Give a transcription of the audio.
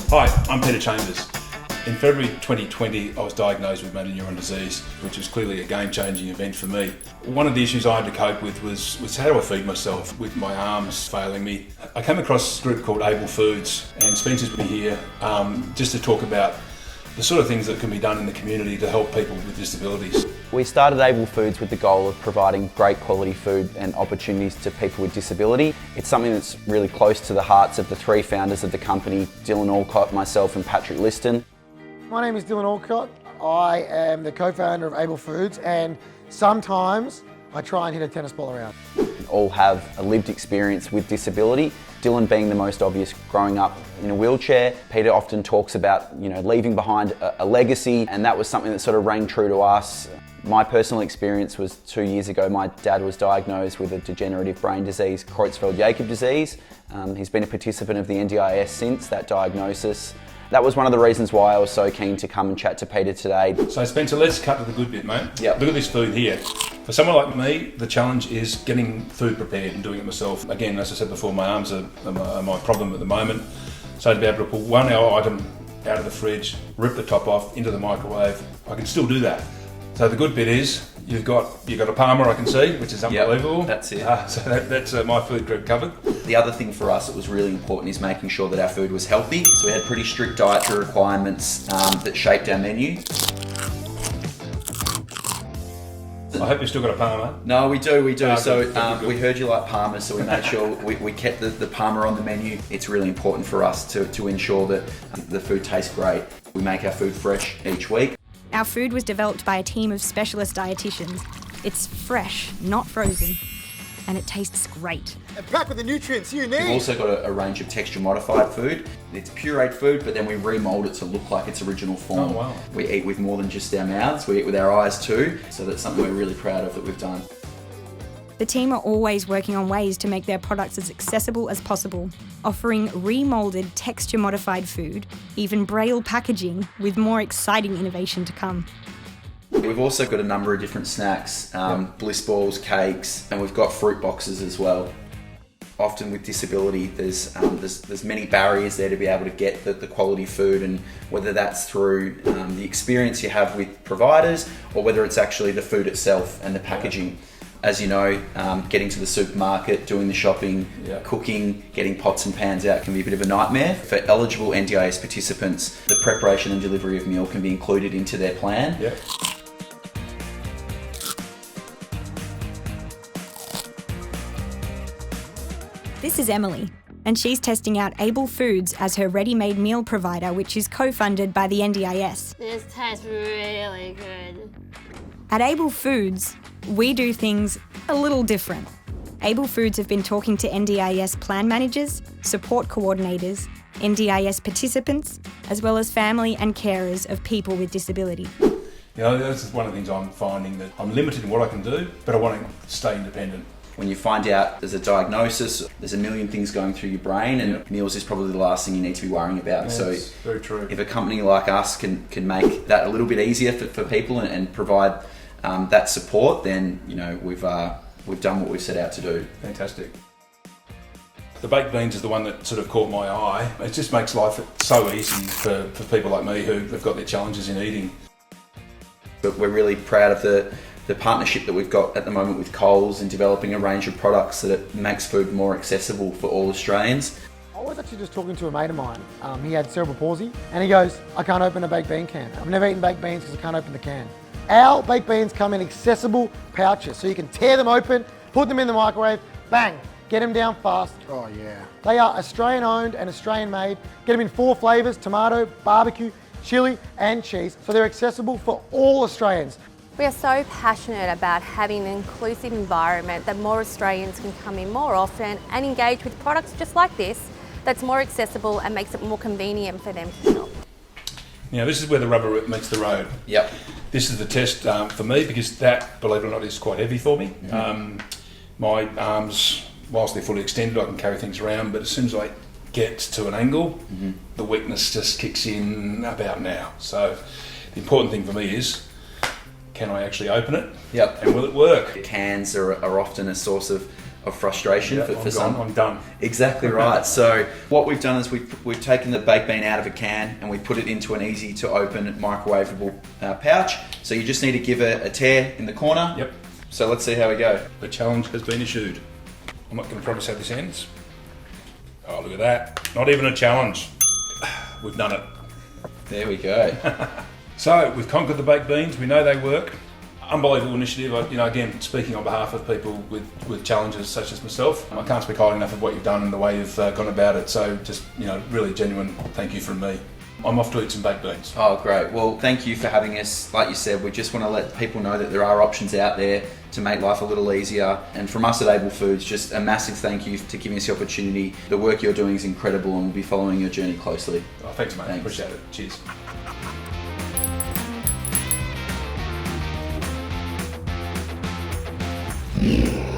Hi, I'm Peter Chambers. In February 2020, I was diagnosed with Motor Neurone Disease, which was clearly a game-changing event for me. One of the issues I had to cope with was how do I feed myself with my arms failing me. I came across a group called Able Foods, and Spencer's been here just to talk about the sort of things that can be done in the community to help people with disabilities. We started Able Foods with the goal of providing great quality food and opportunities to people with disability. It's something that's really close to the hearts of the three founders of the company, Dylan Alcott, myself and Patrick Liston. My name is Dylan Alcott. I am the co-founder of Able Foods, and sometimes I try and hit a tennis ball around. All have a lived experience with disability. Dylan being the most obvious, growing up in a wheelchair. Peter often talks about, leaving behind a legacy, and that was something that sort of rang true to us. My personal experience was 2 years ago. My dad was diagnosed with a degenerative brain disease, Creutzfeldt-Jakob disease. He's been a participant of the NDIS since that diagnosis. That was one of the reasons why I was so keen to come and chat to Peter today. So Spencer, let's cut to the good bit, mate. Yep. Look at this food here. For someone like me, the challenge is getting food prepared and doing it myself. Again, as I said before, my arms are my problem at the moment. So to be able to pull one item out of the fridge, rip the top off, into the microwave, I can still do that. So the good bit is, you've got a Parma I can see, which is unbelievable. Yep, that's it. So that's my food group covered. The other thing for us that was really important is making sure that our food was healthy. So we had pretty strict dietary requirements that shaped our menu. I hope you've still got a Parma. No, we do. Good. We heard you like Parma, so we made sure we kept the Parma on the menu. It's really important for us to ensure that the food tastes great. We make our food fresh each week. Our food was developed by a team of specialist dietitians. It's fresh, not frozen, and it tastes great. And packed with the nutrients you need. We've also got a range of texture modified food. It's pureed food, but then we remold it to look like its original form. Oh, wow. We eat with more than just our mouths, we eat with our eyes too, so that's something we're really proud of that we've done. The team are always working on ways to make their products as accessible as possible, offering remoulded, texture-modified food, even braille packaging, with more exciting innovation to come. We've also got a number of different snacks, bliss balls, cakes, and we've got fruit boxes as well. Often with disability, there's many barriers there to be able to get the quality food, and whether that's through the experience you have with providers, or whether it's actually the food itself and the packaging. As you know, getting to the supermarket, doing the shopping, cooking, getting pots and pans out can be a bit of a nightmare. For eligible NDIS participants, the preparation and delivery of meal can be included into their plan. Yeah. This is Emily, and she's testing out Able Foods as her ready-made meal provider, which is co-funded by the NDIS. This tastes really good. At Able Foods, we do things a little different. Able Foods have been talking to NDIS plan managers, support coordinators, NDIS participants, as well as family and carers of people with disability. That's one of the things I'm finding, that I'm limited in what I can do, but I want to stay independent. When you find out there's a diagnosis, there's a million things going through your brain, and meals is probably the last thing you need to be worrying about. Yeah, so that's very true. If a company like us can make that a little bit easier for people and provide that support, then we've done what we've set out to do. Fantastic. The baked beans is the one that sort of caught my eye. It just makes life so easy for people like me who have got their challenges in eating. But we're really proud of the partnership that we've got at the moment with Coles in developing a range of products that it makes food more accessible for all Australians. I was actually just talking to a mate of mine. He had cerebral palsy, and he goes, I can't open a baked bean can. I've never eaten baked beans because I can't open the can. Our baked beans come in accessible pouches, so you can tear them open, put them in the microwave, bang, get them down fast. Oh yeah. They are Australian owned and Australian made. Get them in 4 flavours, tomato, barbecue, chili and cheese, so they're accessible for all Australians. We are so passionate about having an inclusive environment that more Australians can come in more often and engage with products just like this, that's more accessible and makes it more convenient for them to shop. This is where the rubber meets the road. Yep. This is the test for me, because that, believe it or not, is quite heavy for me. Mm-hmm. My arms, whilst they're fully extended, I can carry things around, but as soon as I get to an angle, the weakness just kicks in about now. So the important thing for me is, can I actually open it? Yep. And will it work? Cans are often a source of of frustration Yeah, for some. I'm done. Exactly right. So what we've done is we've taken the baked bean out of a can and we put it into an easy to open microwavable pouch. So you just need to give it a tear in the corner. Yep. So let's see how we go. The challenge has been issued. I'm not going to promise how this ends. Oh, look at that. Not even a challenge. We've done it. There we go. So we've conquered the baked beans. We know they work. Unbelievable initiative. Again, speaking on behalf of people with challenges such as myself, I can't speak highly enough of what you've done and the way you've gone about it. So just, really genuine thank you from me. I'm off to eat some baked beans. Oh, great. Well, thank you for having us. Like you said, we just want to let people know that there are options out there to make life a little easier. And from us at Able Foods, just a massive thank you for giving us the opportunity. The work you're doing is incredible and we'll be following your journey closely. Oh, thanks, mate. Thanks. Appreciate it. Cheers. Yeah.